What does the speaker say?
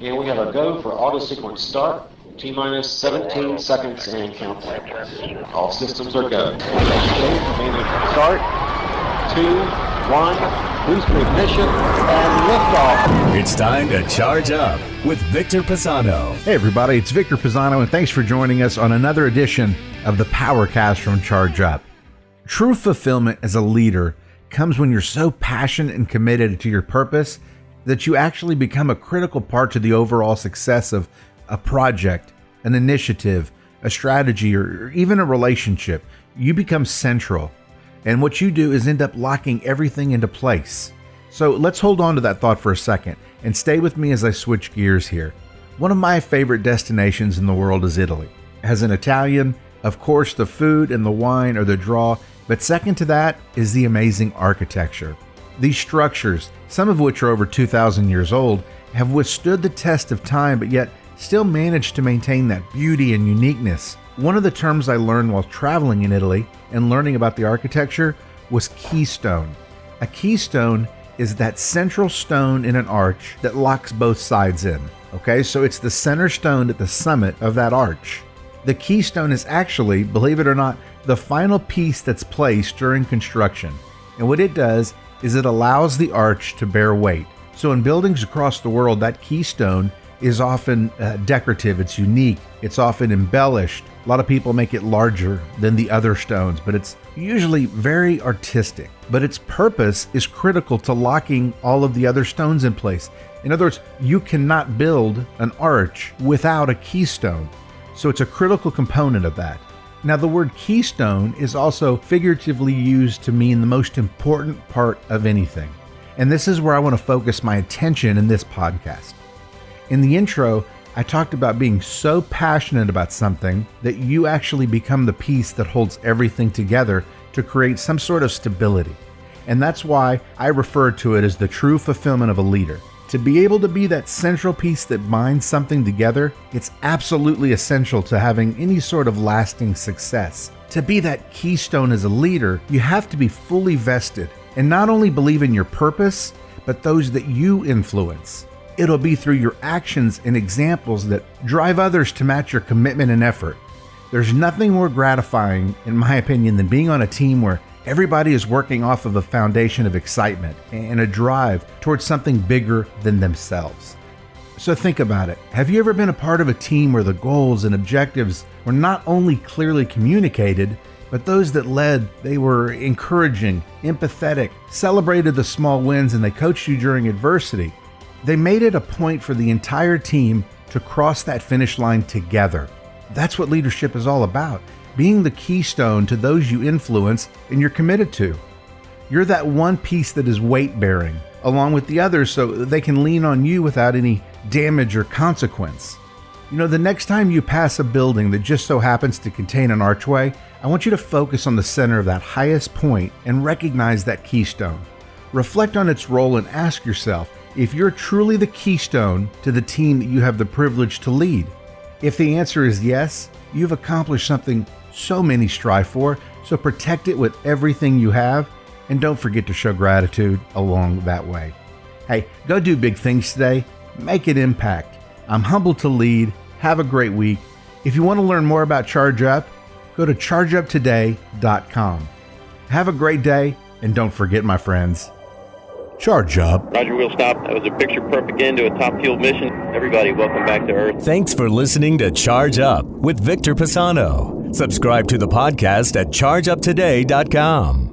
And we have a go for auto sequence start. T-minus 17 seconds and counting. All systems are go. Start. 2, 1, booster ignition, and liftoff. It's time to charge up with Victor Pisano. Hey everybody, it's Victor Pisano, and thanks for joining us on another edition of the Powercast from Charge Up. True fulfillment as a leader comes when you're so passionate and committed to your purpose that you actually become a critical part to the overall success of a project, an initiative, a strategy, or even a relationship. You become central, and what you do is end up locking everything into place. So let's hold on to that thought for a second and stay with me as I switch gears here. One of my favorite destinations in the world is Italy. As an Italian, of course, the food and the wine are the draw, but second to that is the amazing architecture. These structures, some of which are over 2,000 years old, have withstood the test of time, but yet still managed to maintain that beauty and uniqueness. One of the terms I learned while traveling in Italy and learning about the architecture was keystone. A keystone is that central stone in an arch that locks both sides in. Okay, so it's the center stone at the summit of that arch. The keystone is actually, believe it or not, the final piece that's placed during construction. And what it does is it allows the arch to bear weight. So in buildings across the world, that keystone is often decorative, it's unique, it's often embellished. A lot of people make it larger than the other stones, but it's usually very artistic. But its purpose is critical to locking all of the other stones in place. In other words, you cannot build an arch without a keystone. So it's a critical component of that. Now, the word keystone is also figuratively used to mean the most important part of anything. And this is where I want to focus my attention in this podcast. In the intro, I talked about being so passionate about something that you actually become the piece that holds everything together to create some sort of stability. And that's why I refer to it as the true fulfillment of a leader. To be able to be that central piece that binds something together, it's absolutely essential to having any sort of lasting success. To be that keystone as a leader, you have to be fully vested and not only believe in your purpose, but those that you influence. It'll be through your actions and examples that drive others to match your commitment and effort. There's nothing more gratifying, in my opinion, than being on a team where everybody is working off of a foundation of excitement and a drive towards something bigger than themselves. So think about it. Have you ever been a part of a team where the goals and objectives were not only clearly communicated, but those that led, they were encouraging, empathetic, celebrated the small wins, and they coached you during adversity? They made it a point for the entire team to cross that finish line together. That's what leadership is all about. Being the keystone to those you influence and you're committed to. You're that one piece that is weight-bearing, along with the others, so they can lean on you without any damage or consequence. You know, the next time you pass a building that just so happens to contain an archway, I want you to focus on the center of that highest point and recognize that keystone. Reflect on its role and ask yourself if you're truly the keystone to the team that you have the privilege to lead. If the answer is yes, you've accomplished something so many strive for, so protect it with everything you have, and don't forget to show gratitude along that way. Hey, go do big things today. Make an impact. I'm humbled to lead. Have a great week. If you want to learn more about Charge Up, go to chargeuptoday.com. Have a great day, and don't forget, my friends, charge up. Roger, we'll stop. That was a picture-perfect end to a top-fuel mission. Everybody, welcome back to Earth. Thanks for listening to Charge Up with Victor Pisano. Subscribe to the podcast at chargeuptoday.com.